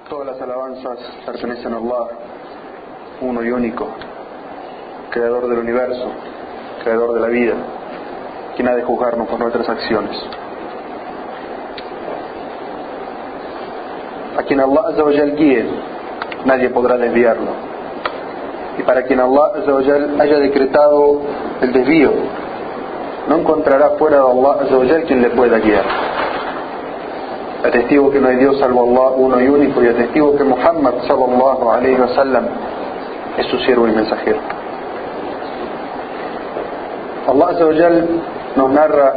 Todas las alabanzas pertenecen a Allah, uno y único, creador del universo, creador de la vida, quien ha de juzgarnos por nuestras acciones. A quien Allah Azza wa Jal guíe, nadie podrá desviarlo. Y para quien Allah Azza wa Jal haya decretado el desvío, no encontrará fuera de Allah Azza wa Jal quien le pueda guiar. Atestigo que no hay Dios salvo Allah, uno y único, y atestigo que Muhammad sallallahu alayhi wa sallam es su siervo y mensajero. Allah Azza wa Jal nos narra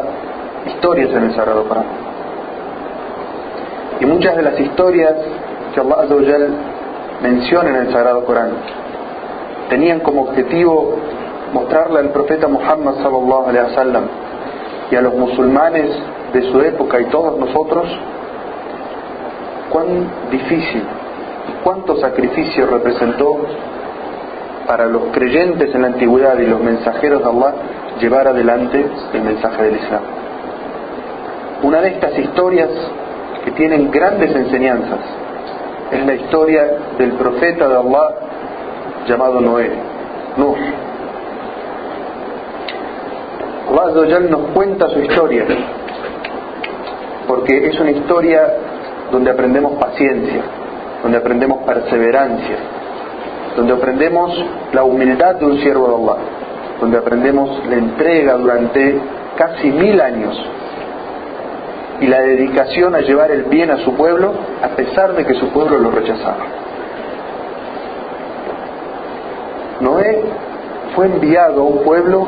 historias en el Sagrado Corán. Y muchas de las historias que Allah Azza wa Jal menciona en el Sagrado Corán tenían como objetivo mostrarle al profeta Muhammad sallallahu alayhi wa sallam y a los musulmanes de su época y todos nosotros cuán difícil y cuánto sacrificio representó para los creyentes en la antigüedad y los mensajeros de Allah llevar adelante el mensaje del Islam. Una de estas historias que tienen grandes enseñanzas es la historia del profeta de Allah llamado Noé, Nuh. Allah Azza wa Jal nos cuenta su historia porque es una historia donde aprendemos paciencia, donde aprendemos perseverancia, donde aprendemos la humildad de un siervo de Allah, donde aprendemos la entrega durante casi 1000 años y la dedicación a llevar el bien a su pueblo a pesar de que su pueblo lo rechazaba. Noé fue enviado a un pueblo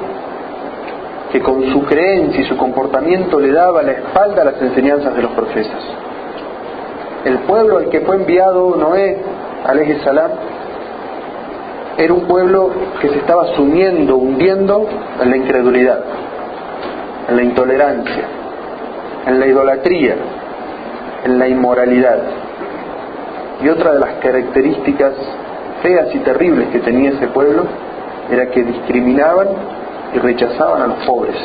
que con su creencia y su comportamiento le daba la espalda a las enseñanzas de los profetas. El pueblo al que fue enviado Noé, alayhi salam, era un pueblo que se estaba sumiendo, hundiendo en la incredulidad, en la intolerancia, en la idolatría, en la inmoralidad. Y otra de las características feas y terribles que tenía ese pueblo era que discriminaban y rechazaban a los pobres.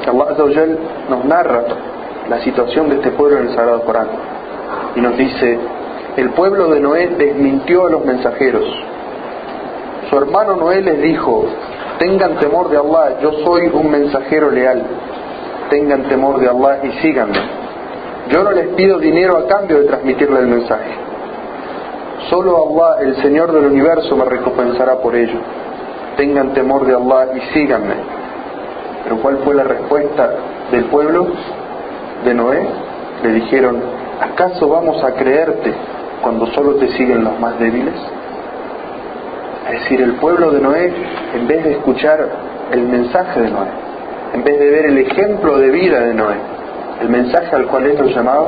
Allah Azza wa Jal nos narra la situación de este pueblo en el Sagrado Corán y nos dice: el pueblo de Noé desmintió a los mensajeros. Su hermano Noé les dijo: tengan temor de Allah, yo soy un mensajero leal, tengan temor de Allah y síganme. Yo no les pido dinero a cambio de transmitirle el mensaje. Solo Allah, el Señor del universo, me recompensará por ello. Tengan temor de Allah y síganme. Pero ¿cuál fue la respuesta del pueblo de Noé? Le dijeron: ¿acaso vamos a creerte cuando solo te siguen los más débiles? Es decir, el pueblo de Noé, en vez de escuchar el mensaje de Noé, en vez de ver el ejemplo de vida de Noé, el mensaje al cual él los llamaba,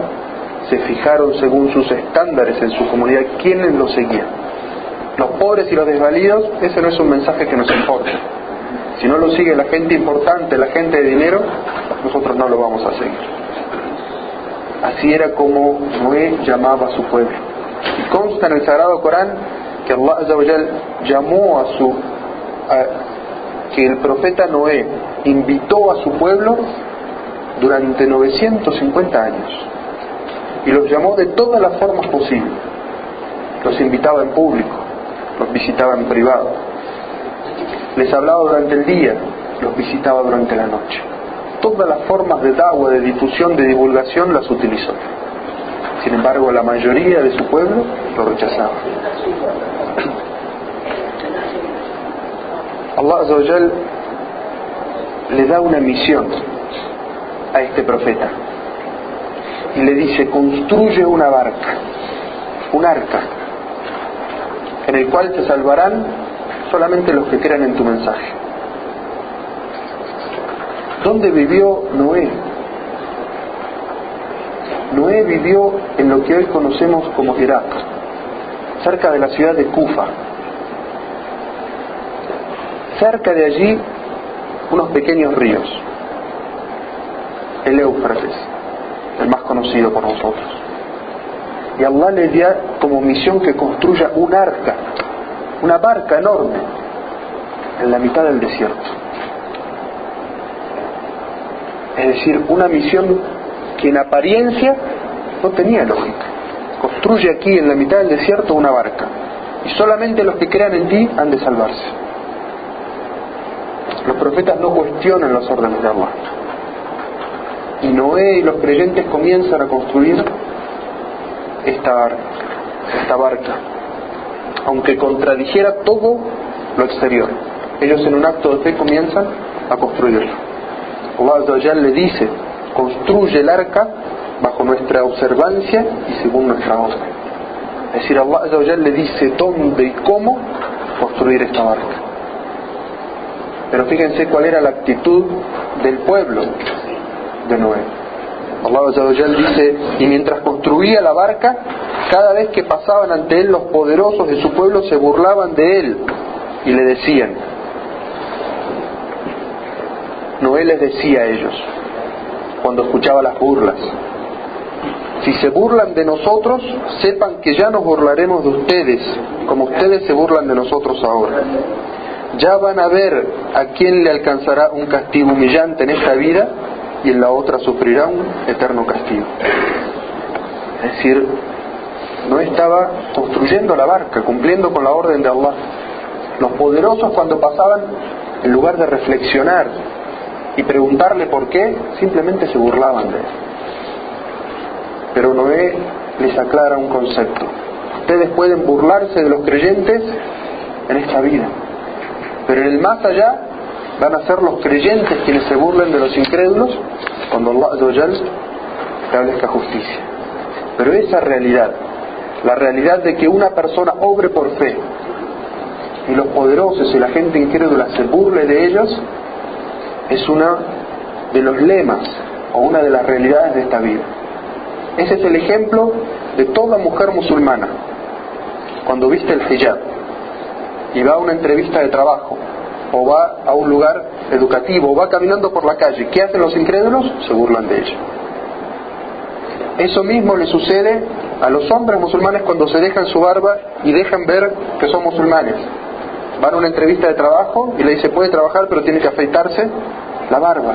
se fijaron según sus estándares en su comunidad quiénes lo seguían. Los pobres y los desvalidos, ese no es un mensaje que nos importa. Si no lo sigue la gente importante, la gente de dinero, nosotros no lo vamos a seguir. Así era como Noé llamaba a su pueblo. Y consta en el Sagrado Corán que Allah Azza wa Jal llamó que el profeta Noé invitó a su pueblo durante 950 años. Y los llamó de todas las formas posibles. Los invitaba en público, los visitaba en privado, les hablaba durante el día, los visitaba durante la noche. Todas las formas de da'wa, de difusión, de divulgación las utilizó. Sin embargo, la mayoría de su pueblo lo rechazaba. Allah Azza wa Jal le da una misión a este profeta y le dice: construye una barca, un arca, en el cual se salvarán solamente los que crean en tu mensaje. ¿Dónde vivió Noé? Noé vivió en lo que hoy conocemos como Irak, cerca de la ciudad de Kufa. Cerca de allí, unos pequeños ríos, el Éufrates, el más conocido por nosotros. Y Allah le dio como misión que construya un arca, una barca enorme, en la mitad del desierto. Es decir, una misión que en apariencia No tenía lógica. Construye aquí en la mitad del desierto una barca, y solamente los que crean en ti han de salvarse. Los profetas no cuestionan las órdenes de Allah. Y Noé y los creyentes comienzan a construir esta barca, aunque contradijera todo lo exterior. Ellos en un acto de fe comienzan a construirlo. Allah Azza wa Jalla le dice: construye el arca bajo nuestra observancia y según nuestra orden. Es decir, Allah Azza wa Jalla le dice dónde y cómo construir esta barca. Pero fíjense cuál era la actitud del pueblo de Noé. Allah Azza wa Jalla dice: y mientras construía la barca, cada vez que pasaban ante él los poderosos de su pueblo se burlaban de él y le decían. Noé les decía a ellos, cuando escuchaba las burlas: si se burlan de nosotros, sepan que ya nos burlaremos de ustedes, como ustedes se burlan de nosotros ahora. Ya van a ver a quién le alcanzará un castigo humillante en esta vida, y en la otra sufrirá un eterno castigo. Es decir, no estaba construyendo la barca, cumpliendo con la orden de Allah. Los poderosos, cuando pasaban, en lugar de reflexionar y preguntarle por qué, simplemente se burlaban de él. Pero Noé les aclara un concepto: ustedes pueden burlarse de los creyentes en esta vida, pero en el más allá van a ser los creyentes quienes se burlen de los incrédulos cuando Allah Azza wa Jalla establezca justicia. Pero esa realidad, la realidad de que una persona obre por fe y los poderosos y la gente incrédula se burle de ellos, es una de los lemas o una de las realidades de esta vida. Ese es el ejemplo de toda mujer musulmana. Cuando viste el hijab y va a una entrevista de trabajo, o va a un lugar educativo, o va caminando por la calle, ¿qué hacen los incrédulos? Se burlan de ella. Eso mismo le sucede a los hombres musulmanes cuando se dejan su barba y dejan ver que son musulmanes. Van a una entrevista de trabajo y le dice: puede trabajar, pero tiene que afeitarse la barba.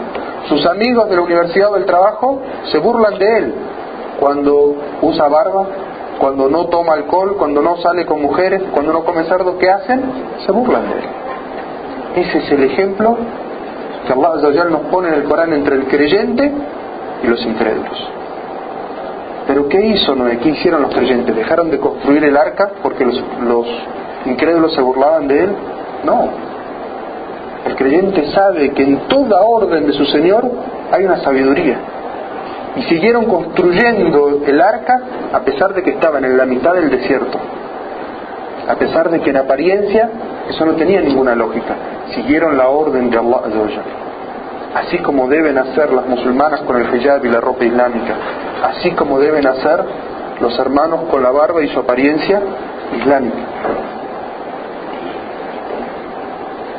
Sus amigos de la universidad o del trabajo se burlan de él cuando usa barba, cuando no toma alcohol, cuando no sale con mujeres, cuando no come cerdo. ¿Qué hacen? Se burlan de él. Ese es el ejemplo que Allah Azza wa Jalla nos pone en el Corán entre el creyente y los incrédulos. Pero ¿qué hizo Noé? ¿Qué hicieron los creyentes? ¿Dejaron de construir el arca porque los incrédulos se burlaban de él? No. El creyente sabe que en toda orden de su Señor hay una sabiduría. Y siguieron construyendo el arca a pesar de que estaban en la mitad del desierto. A pesar de que en apariencia eso no tenía ninguna lógica. Siguieron la orden de Allah Azza wa Jalla. Así como deben hacer las musulmanas con el hijab y la ropa islámica. Así como deben hacer los hermanos con la barba y su apariencia islámica.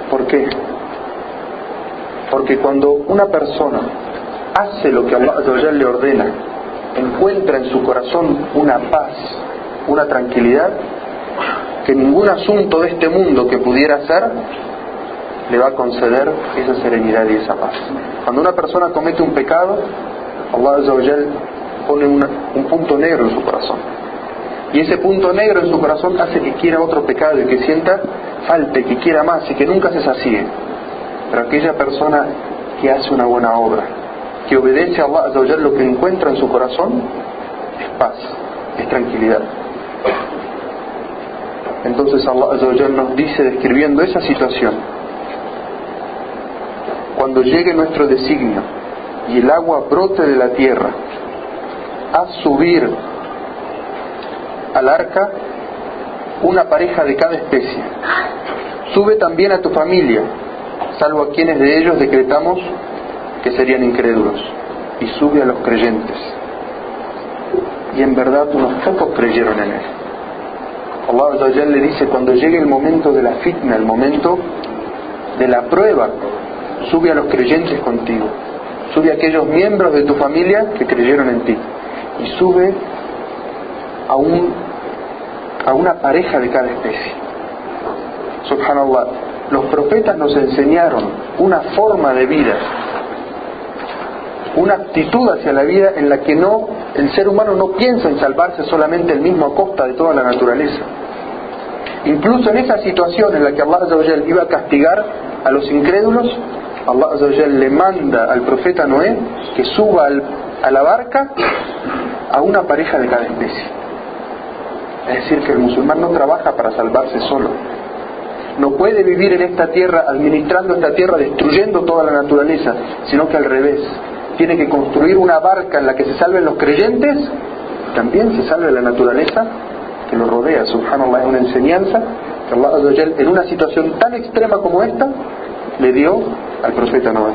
¿Por qué? Porque cuando una persona hace lo que Allah Azza wa Jalla le ordena, encuentra en su corazón una paz, una tranquilidad que ningún asunto de este mundo que pudiera hacer le va a conceder esa serenidad y esa paz. Cuando una persona comete un pecado, Allah Azza wa Jalla pone un punto negro en su corazón, y ese punto negro en su corazón hace que quiera otro pecado y que sienta falta y que quiera más y que nunca se sacie. Pero aquella persona que hace una buena obra, que obedece a Allah Azza wa Jalla, lo que encuentra en su corazón es paz, es tranquilidad. Entonces Allah Azza wa Jalla nos dice, describiendo esa situación: cuando llegue nuestro designio y el agua brote de la tierra, haz subir al arca una pareja de cada especie. Sube también a tu familia, salvo a quienes de ellos decretamos que serían incrédulos, y sube a los creyentes. Y en verdad unos pocos creyeron en él. Allah Azza wa Jalla le dice: cuando llegue el momento de la fitna, el momento de la prueba, sube a los creyentes contigo, sube a aquellos miembros de tu familia que creyeron en ti, y sube a una pareja de cada especie. Subhanallah, los profetas nos enseñaron una forma de vida, una actitud hacia la vida en la que no El ser humano no piensa en salvarse solamente él mismo a costa de toda la naturaleza. Incluso en esa situación en la que Allah Azza wa Jal iba a castigar a los incrédulos, Allah Azza wa Jal le manda al profeta Noé que suba a la barca a una pareja de cada especie. Es decir, que el musulmán no trabaja para salvarse solo. No puede vivir en esta tierra, administrando esta tierra, destruyendo toda la naturaleza, sino que al revés. Tiene que construir una barca en la que se salven los creyentes, también se salve la naturaleza que lo rodea. Subhanallah, es una enseñanza que Allah Azza wa Jal, en una situación tan extrema como esta, le dio al profeta Noé.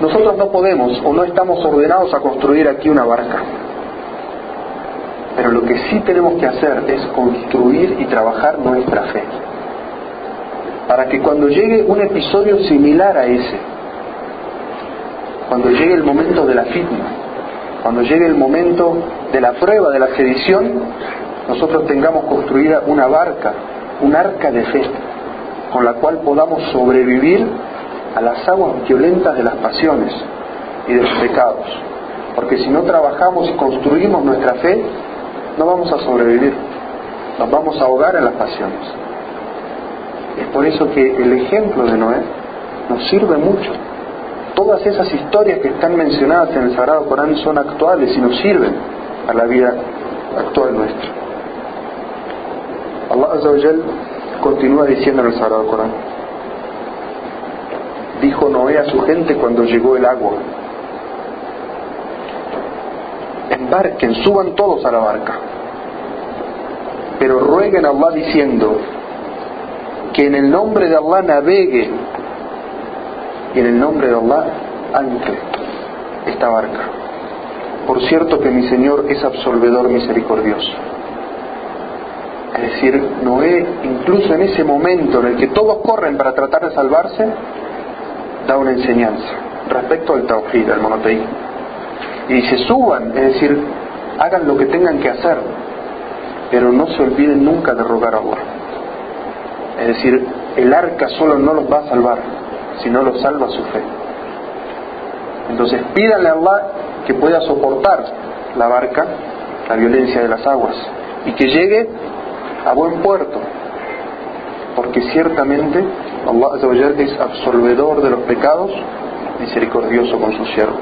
Nosotros no podemos o no estamos ordenados a construir aquí una barca, pero lo que sí tenemos que hacer es construir y trabajar nuestra fe, para que cuando llegue un episodio similar a ese, cuando llegue el momento de la fitna, cuando llegue el momento de la prueba, de la sedición, nosotros tengamos construida una barca, un arca de fe, con la cual podamos sobrevivir a las aguas violentas de las pasiones y de los pecados. Porque si no trabajamos y construimos nuestra fe, no vamos a sobrevivir, nos vamos a ahogar en las pasiones. Es por eso que el ejemplo de Noé nos sirve mucho. Todas esas historias que están mencionadas en el Sagrado Corán son actuales y nos sirven a la vida actual nuestra. Allah Azza wa Jal continúa diciendo en el Sagrado Corán: dijo Noé a su gente cuando llegó el agua: embarquen, suban todos a la barca, pero rueguen a Allah diciendo que en el nombre de Allah navegue y en el nombre de Allah ancle esta barca. Por cierto que mi Señor es absolvedor misericordioso. Es decir, Noé, incluso en ese momento en el que todos corren para tratar de salvarse, da una enseñanza respecto al tawhid, al monoteísmo. Y dice: suban, es decir, hagan lo que tengan que hacer, pero no se olviden nunca de rogar a Allah. Es decir, el arca solo no los va a salvar, sino los salva su fe. Entonces pídanle a Allah que pueda soportar la barca, la violencia de las aguas, y que llegue a buen puerto, porque ciertamente Allah Azza wa Jal es absolvedor de los pecados, misericordioso con sus siervos.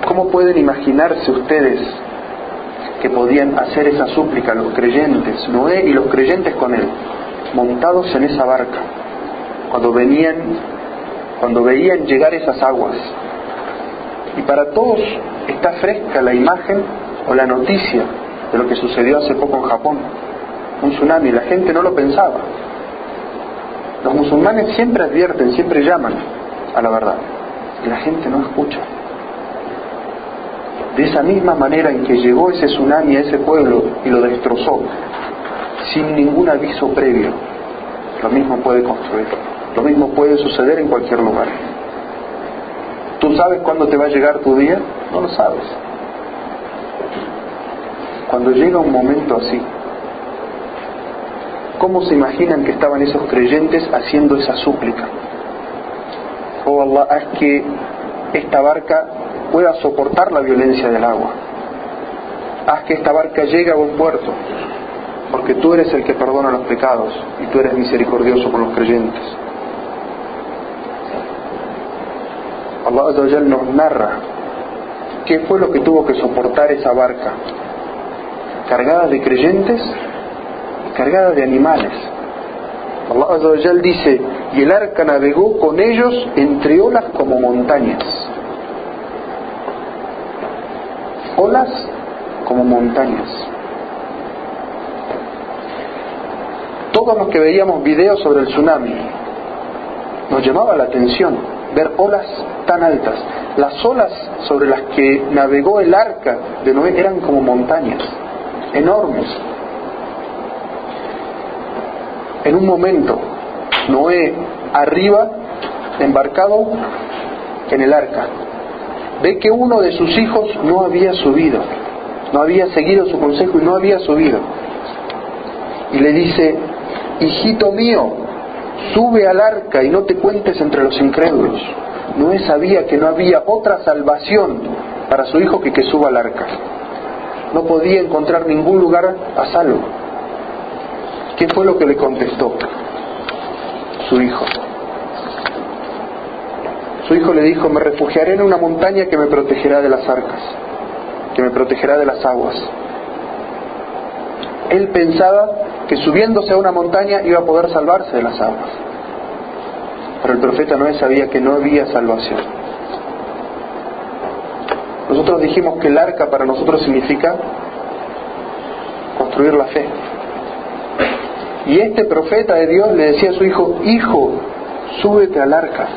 ¿Cómo pueden imaginarse ustedes que podían hacer esa súplica los creyentes, Noé y los creyentes con él, montados en esa barca, cuando veían llegar esas aguas? Y para todos está fresca la imagen o la noticia de lo que sucedió hace poco en Japón, un tsunami. La gente no lo pensaba. Los musulmanes siempre advierten, siempre llaman a la verdad, y la gente no escucha. De esa misma manera en que llegó ese tsunami a ese pueblo y lo destrozó sin ningún aviso previo, lo mismo puede construir, lo mismo puede suceder en cualquier lugar. ¿Tú sabes cuándo te va a llegar tu día? No lo sabes. Cuando llega un momento así, ¿cómo se imaginan que estaban esos creyentes haciendo esa súplica? Oh Allah, haz que esta barca pueda soportar la violencia del agua. Haz que esta barca llegue a buen puerto, porque tú eres el que perdona los pecados y tú eres misericordioso con los creyentes. Allah Azza wa Jal nos narra qué fue lo que tuvo que soportar esa barca, cargada de creyentes y cargada de animales. Allah Azza wa Jal dice: y el arca navegó con ellos entre olas como montañas. Olas como montañas. Todos los que veíamos videos sobre el tsunami, nos llamaba la atención ver olas tan altas. Las olas sobre las que navegó el arca de Noé eran como montañas, enormes. En un momento, Noé arriba, embarcado en el arca, ve que uno de sus hijos no había subido, no había seguido su consejo y no había subido. Y le dice: hijito mío, sube al arca y no te cuentes entre los incrédulos. Noé sabía que no había otra salvación para su hijo que suba al arca. No podía encontrar ningún lugar a salvo. ¿Qué fue lo que le contestó su hijo? Su hijo le dijo: me refugiaré en una montaña que me protegerá de las arcas, que me protegerá de las aguas. Él pensaba que subiéndose a una montaña iba a poder salvarse de las aguas. Pero el profeta Noé sabía que no había salvación. Nosotros dijimos que el arca para nosotros significa construir la fe. Y este profeta de Dios le decía a su hijo: hijo, súbete al arca.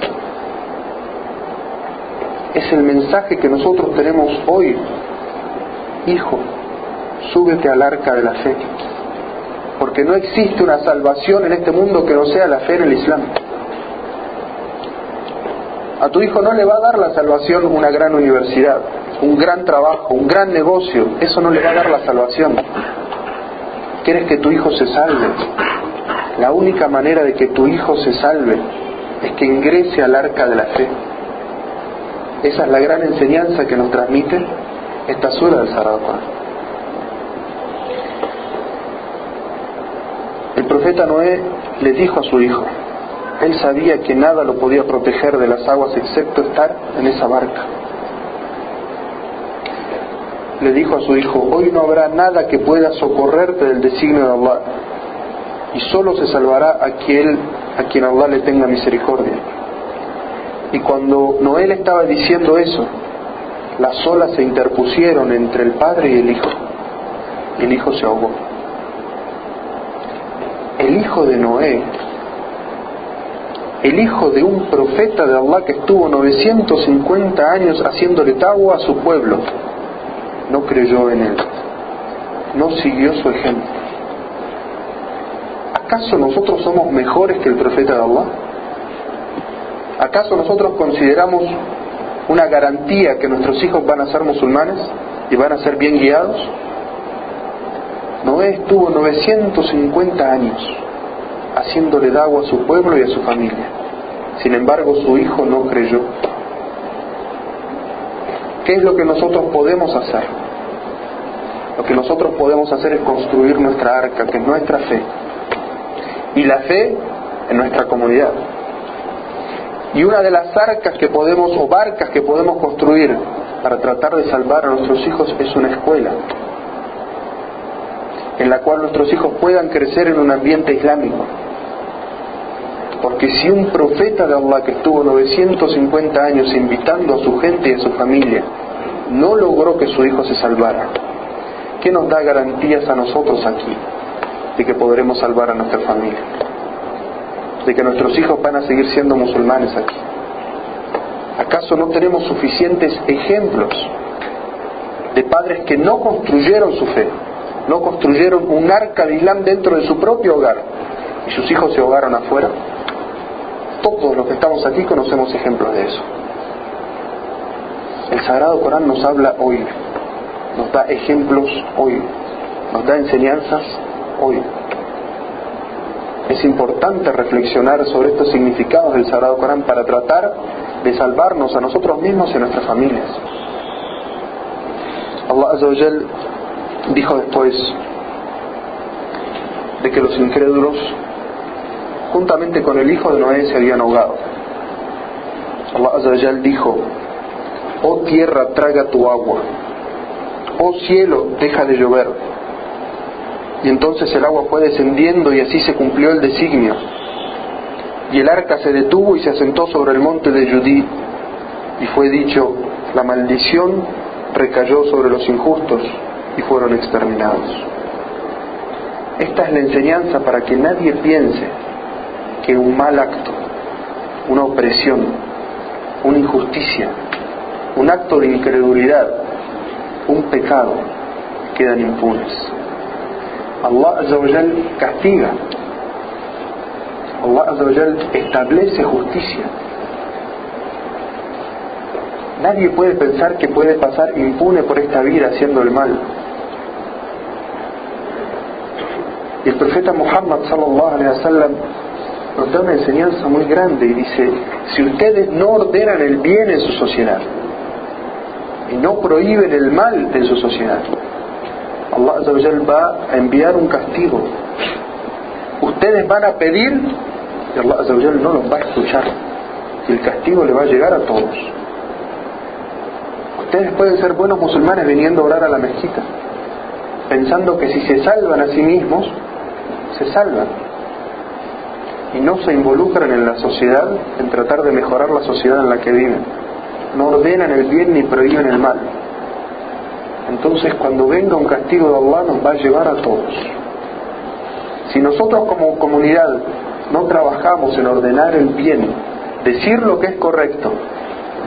Es el mensaje que nosotros tenemos hoy. Hijo, súbete al arca de la fe. Porque no existe una salvación en este mundo que no sea la fe en el Islam. A tu hijo no le va a dar la salvación una gran universidad, un gran trabajo, un gran negocio. Eso no le va a dar la salvación. ¿Quieres que tu hijo se salve? La única manera de que tu hijo se salve es que ingrese al arca de la fe. Esa es la gran enseñanza que nos transmite esta sura del Sagrado Corán. El profeta Noé le dijo a su hijo, él sabía que nada lo podía proteger de las aguas excepto estar en esa barca. Le dijo a su hijo: hoy no habrá nada que pueda socorrerte del designio de Allah, y solo se salvará a quien Allah le tenga misericordia. Y cuando Noé le estaba diciendo eso, las olas se interpusieron entre el padre y el hijo, y el hijo se ahogó. El hijo de Noé, el hijo de un profeta de Allah que estuvo 950 años haciéndole da'wa a su pueblo, no creyó en él, no siguió su ejemplo. ¿Acaso nosotros somos mejores que el profeta de Allah? ¿Acaso nosotros consideramos una garantía que nuestros hijos van a ser musulmanes y van a ser bien guiados? Noé estuvo 950 años haciéndole da'wa a su pueblo y a su familia. Sin embargo, su hijo no creyó. ¿Qué es lo que nosotros podemos hacer? Lo que nosotros podemos hacer es construir nuestra arca, que es nuestra fe. Y la fe en nuestra comunidad. Y una de las arcas que podemos, o barcas que podemos construir para tratar de salvar a nuestros hijos, es una escuela, en la cual nuestros hijos puedan crecer en un ambiente islámico. Porque si un profeta de Allah que estuvo 950 años invitando a su gente y a su familia no logró que su hijo se salvara, ¿qué nos da garantías a nosotros aquí de que podremos salvar a nuestra familia? De que nuestros hijos van a seguir siendo musulmanes aquí. ¿Acaso no tenemos suficientes ejemplos de padres que no construyeron su fe, no construyeron un arca de Islam dentro de su propio hogar y sus hijos se ahogaron afuera? Todos los que estamos aquí conocemos ejemplos de eso. El Sagrado Corán nos habla hoy, nos da ejemplos hoy, nos da enseñanzas hoy. Es importante reflexionar sobre estos significados del Sagrado Corán para tratar de salvarnos a nosotros mismos y a nuestras familias. Allah Azza wa Jal dijo después de que los incrédulos, juntamente con el hijo de Noé, se habían ahogado. Allah Azza wa Jal dijo: oh tierra, traga tu agua, oh cielo, deja de llover. Y entonces el agua fue descendiendo y así se cumplió el designio. Y el arca se detuvo y se asentó sobre el monte de Judí. Y fue dicho: la maldición recayó sobre los injustos y fueron exterminados. Esta es la enseñanza para que nadie piense que un mal acto, una opresión, una injusticia, un acto de incredulidad, un pecado, quedan impunes. Allah Azza wa Jal castiga. Allah Azza wa Jal establece justicia. Nadie puede pensar que puede pasar impune por esta vida haciendo el mal. Y el profeta Muhammad sallallahu alaihi wasallam nos da una enseñanza muy grande y dice: si ustedes no ordenan el bien en su sociedad y no prohíben el mal en su sociedad, Allah Azza wa Jal va a enviar un castigo. Ustedes van a pedir y Allah Azza wa Jal no los va a escuchar, y el castigo le va a llegar a todos. Ustedes pueden ser buenos musulmanes viniendo a orar a la mezquita, pensando que si se salvan a sí mismos, se salvan, y no se involucran en la sociedad, en tratar de mejorar la sociedad en la que viven. No ordenan el bien ni prohíben el mal. Entonces, cuando venga un castigo de Allah, nos va a llevar a todos. Si nosotros como comunidad no trabajamos en ordenar el bien, decir lo que es correcto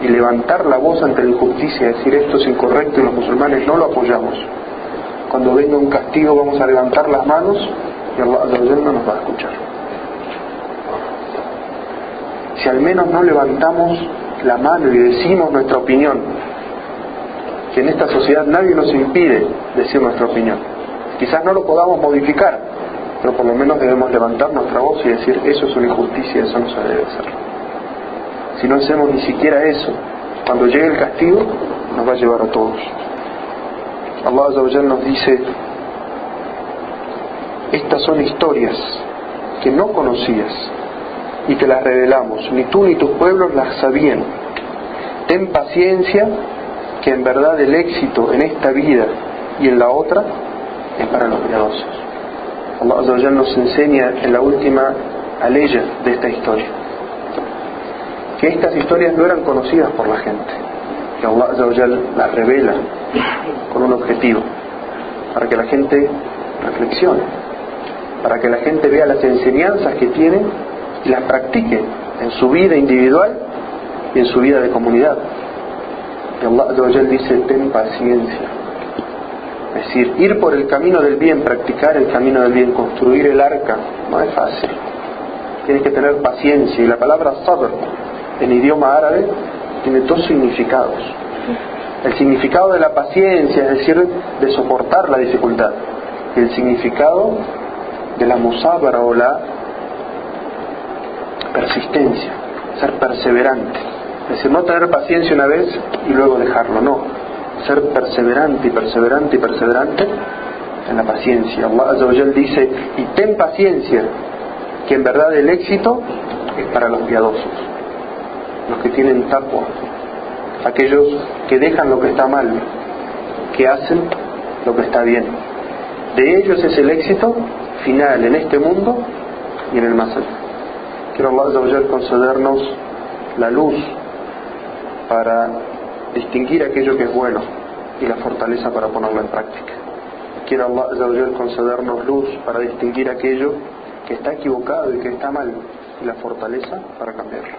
y levantar la voz ante la injusticia, decir esto es incorrecto y los musulmanes no lo apoyamos, cuando venga un castigo vamos a levantar las manos y Allah Azza wa Jalla no nos va a escuchar. Si al menos no levantamos la mano y decimos nuestra opinión, que en esta sociedad nadie nos impide decir nuestra opinión, quizás no lo podamos modificar, pero por lo menos debemos levantar nuestra voz y decir: eso es una injusticia, eso no se debe hacer. Si no hacemos ni siquiera eso, cuando llegue el castigo nos va a llevar a todos. Allah Azza wa Jalla nos dice: estas son historias que no conocías y te las revelamos, ni tú ni tus pueblos las sabían. Ten paciencia, que en verdad el éxito en esta vida y en la otra es para los piadosos. Allah Azza wa Jalla nos enseña en la última aleya de esta historia que estas historias no eran conocidas por la gente, que Allah Azza wa Jalla las revela con un objetivo, para que la gente reflexione, para que la gente vea las enseñanzas que tienen y las practique en su vida individual y en su vida de comunidad. Y Allah Azza wa Jalla dice: ten paciencia. Es decir, ir por el camino del bien, practicar el camino del bien, construir el arca, no es fácil. Tienes que tener paciencia. Y la palabra sabr en idioma árabe tiene dos significados. El significado de la paciencia, es decir, de soportar la dificultad, y el significado de la musabara o la persistencia, ser perseverante. Es decir, no tener paciencia una vez y luego dejarlo, no. Ser perseverante y perseverante y perseverante en la paciencia. Allah Azza wa Jalla dice: y ten paciencia, que en verdad el éxito es para los piadosos, los que tienen taqwa, aquellos que dejan lo que está mal, que hacen lo que está bien. De ellos es el éxito final en este mundo y en el más allá. Quiero Allah Azza wa Jalla concedernos la luz para distinguir aquello que es bueno y la fortaleza para ponerlo en práctica. Quiero Allah Azza wa Jalla concedernos luz para distinguir aquello que está equivocado y que está mal, y la fortaleza para cambiarlo.